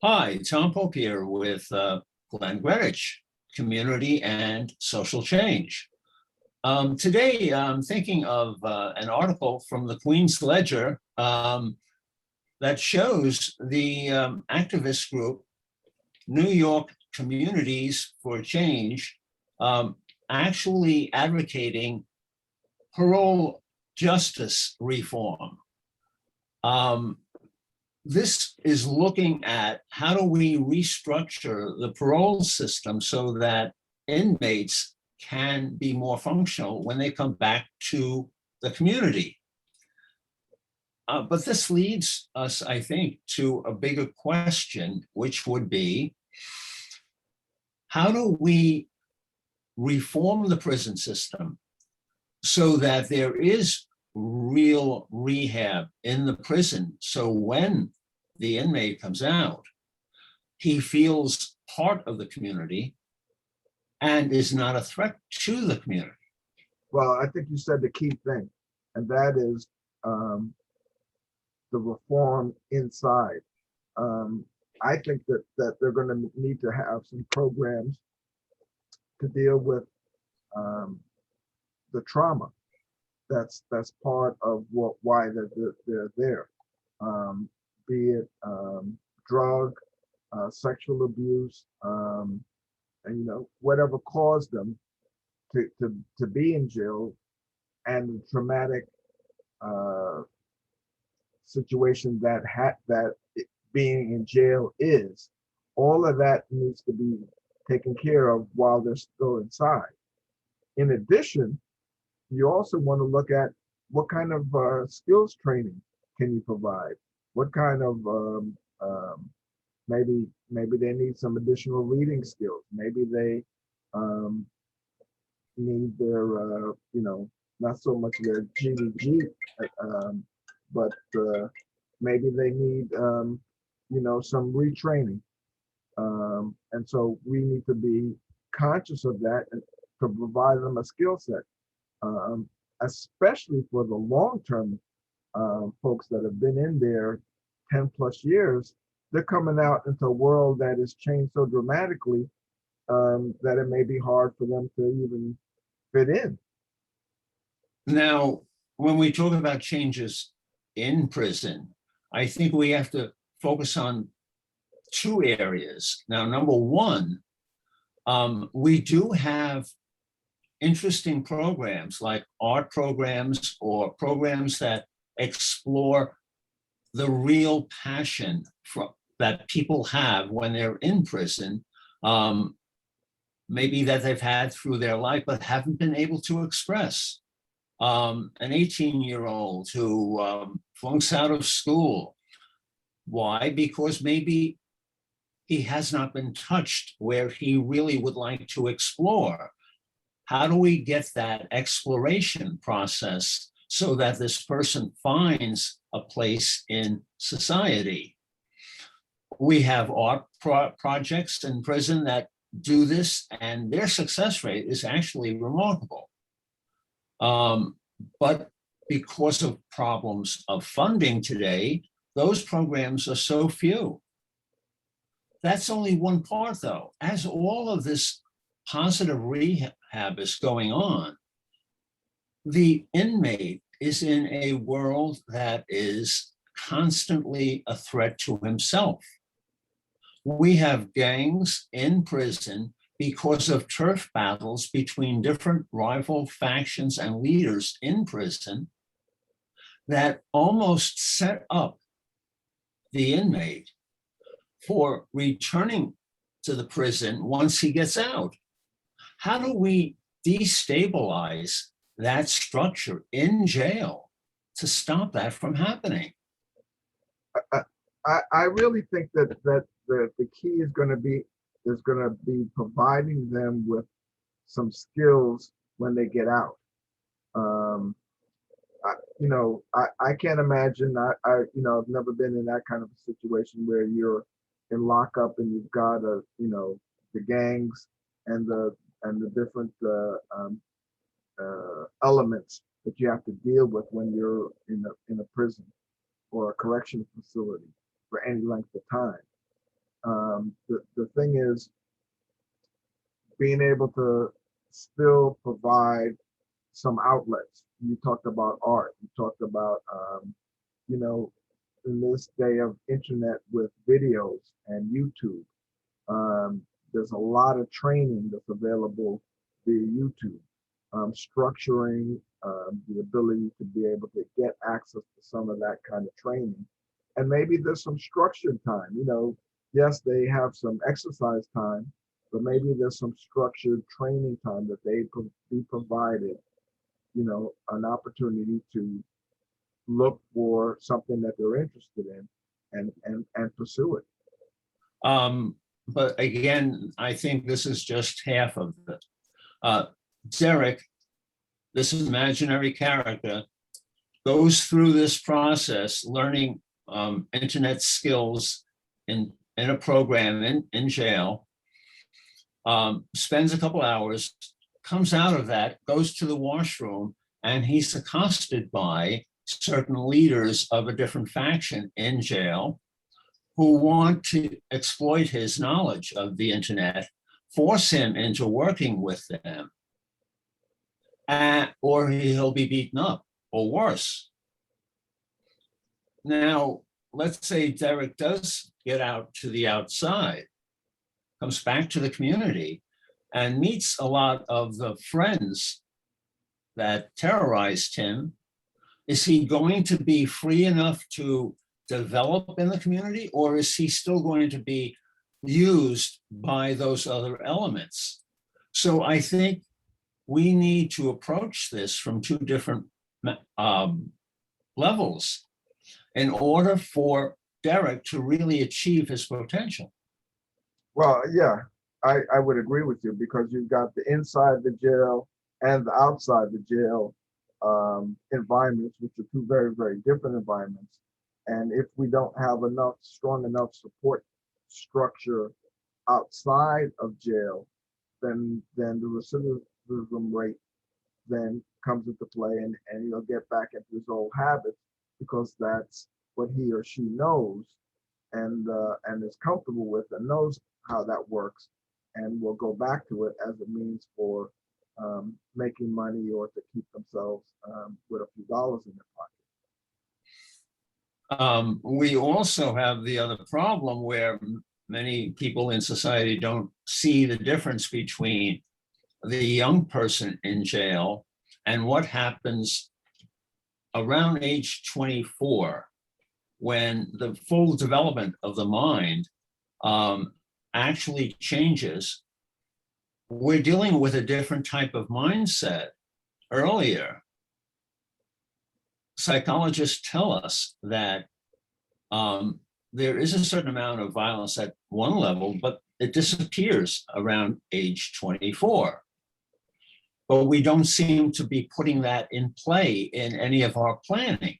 Hi, Tom Pope here with Glenn Greenwich, Community and Social Change. Today, I'm thinking of an article from the Queen's Ledger that shows the activist group, New York Communities for Change, actually advocating parole justice reform. This is looking at how do we restructure the parole system so that inmates can be more functional when they come back to the community. But this leads us, I think, to a bigger question, which would be, how do we reform the prison system so that there is real rehab in the prison? So when the inmate comes out, he feels part of the community and is not a threat to the community. Well, I think you said the key thing, and that is the reform inside. I think that they're going to need to have some programs to deal with the trauma that's part of why they're there, be it drug, sexual abuse, and whatever caused them to be in jail, and the traumatic situation that being in jail is. All of that needs to be taken care of while they're still inside. In addition, you also want to look at what kind of skills training can you provide? What kind of maybe they need some additional reading skills. Maybe they need their not so much their GDG, but maybe they need some retraining. And so we need to be conscious of that and to provide them a skill set. Especially for the long-term folks that have been in there 10 plus years, they're coming out into a world that has changed so dramatically that it may be hard for them to even fit in. Now, when we talk about changes in prison, I think we have to focus on two areas. Now, number one, we do have interesting programs like art programs or programs that explore the real passion that people have when they're in prison, maybe that they've had through their life but haven't been able to express. An 18-year-old who flunks out of school. Why? Because maybe he has not been touched where he really would like to explore. How do we get that exploration process so that this person finds a place in society? We have art projects in prison that do this, and their success rate is actually remarkable. But because of problems of funding today, those programs are so few. That's only one part, though. As all of this positive rehab is going on, the inmate is in a world that is constantly a threat to himself. We have gangs in prison because of turf battles between different rival factions and leaders in prison that almost set up the inmate for returning to the prison once he gets out. How do we destabilize that structure in jail to stop that from happening? I really think that the key is going to be providing them with some skills when they get out. I can't imagine. I've never been in that kind of a situation where you're in lockup and you've got the gangs and the different elements that you have to deal with when you're in a prison or a correctional facility for any length of time. The thing is being able to still provide some outlets. You talked about art. You talked about, you know, in this day of internet with videos and YouTube, there's a lot of training that's available via YouTube. Structuring the ability to be able to get access to some of that kind of training. And maybe there's some structured time. You know, yes, they have some exercise time, but maybe there's some structured training time that they be provided, you know, an opportunity to look for something that they're interested in and pursue it. But again, I think this is just half of it. Derek, this imaginary character, goes through this process, learning internet skills in a program in jail, spends a couple hours, comes out of that, goes to the washroom, and he's accosted by certain leaders of a different faction in jail who want to exploit his knowledge of the internet, force him into working with them, or he'll be beaten up or worse. Now, let's say Derek does get out to the outside, comes back to the community, and meets a lot of the friends that terrorized him. Is he going to be free enough to develop in the community, or is he still going to be used by those other elements? So I think we need to approach this from two different levels in order for Derek to really achieve his potential. Well, yeah, I would agree with you, because you've got the inside the jail and the outside the jail environments, which are two very, very different environments. And if we don't have strong enough support structure outside of jail, then the recidivism rate then comes into play, and he'll get back into his old habits, because that's what he or she knows and is comfortable with and knows how that works, and will go back to it as a means for making money or to keep themselves with a few dollars in their pocket. We also have the other problem where many people in society don't see the difference between the young person in jail and what happens around age 24, when the full development of the mind actually changes. We're dealing with a different type of mindset earlier. Psychologists tell us that there is a certain amount of violence at one level, but it disappears around age 24. But we don't seem to be putting that in play in any of our planning.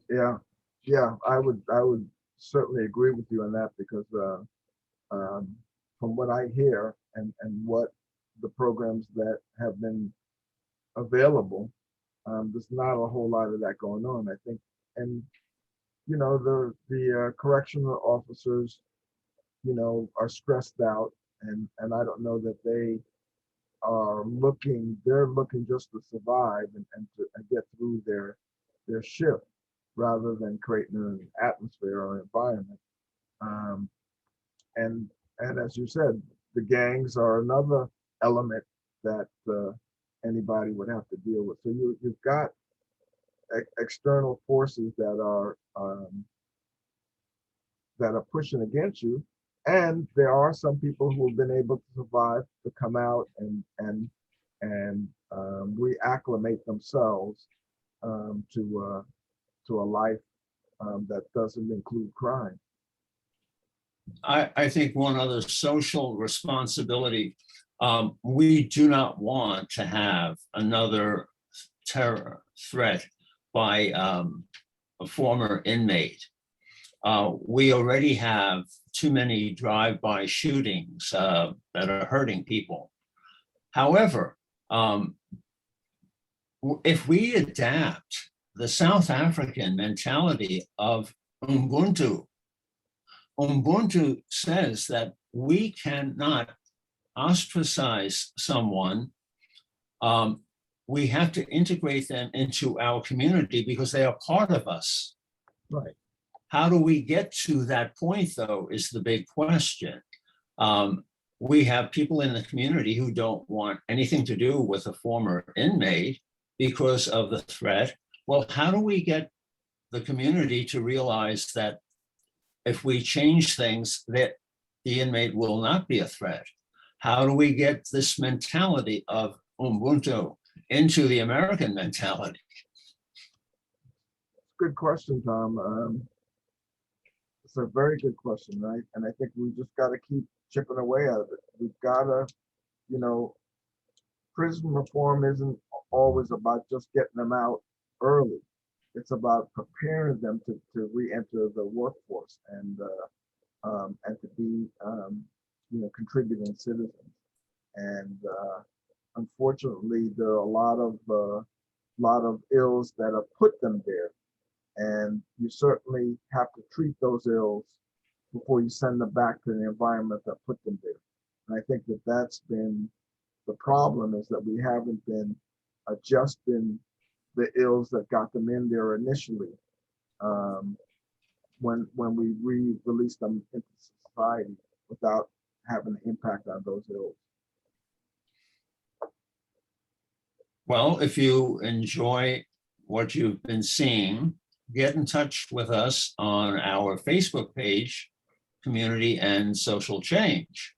Yeah, I would certainly agree with you on that, because from what I hear and what the programs that have been available, there's not a whole lot of that going on, I think. And you know, the correctional officers, you know, are stressed out, and I don't know that they are looking. They're looking just to survive and get through their shift, rather than creating an atmosphere or environment. And as you said, the gangs are another element that anybody would have to deal with. So you've got external forces that are pushing against you, and there are some people who have been able to survive, to come out and reacclimate themselves to a life that doesn't include crime. I think one other social responsibility, we do not want to have another terror threat by a former inmate. We already have too many drive-by shootings that are hurting people. However, if we adapt the South African mentality of Ubuntu, Ubuntu says that we cannot ostracize someone. We have to integrate them into our community because they are part of us. Right. How do we get to that point, though, is the big question. We have people in the community who don't want anything to do with a former inmate because of the threat. Well, how do we get the community to realize that if we change things, that the inmate will not be a threat? How do we get this mentality of Ubuntu into the American mentality? Good question, Tom. It's a very good question, right? And I think we just got to keep chipping away at it. We've got to, you know, prison reform isn't always about just getting them out early. It's about preparing them to re-enter the workforce and to be, you know, contributing citizens. And unfortunately, there are a lot of ills that have put them there. And you certainly have to treat those ills before you send them back to the environment that put them there. And I think that that's been the problem, is that we haven't been adjusting the ills that got them in there initially when we release them into society without having an impact on those ills. Well, if you enjoy what you've been seeing, get in touch with us on our Facebook page, Community and Social Change.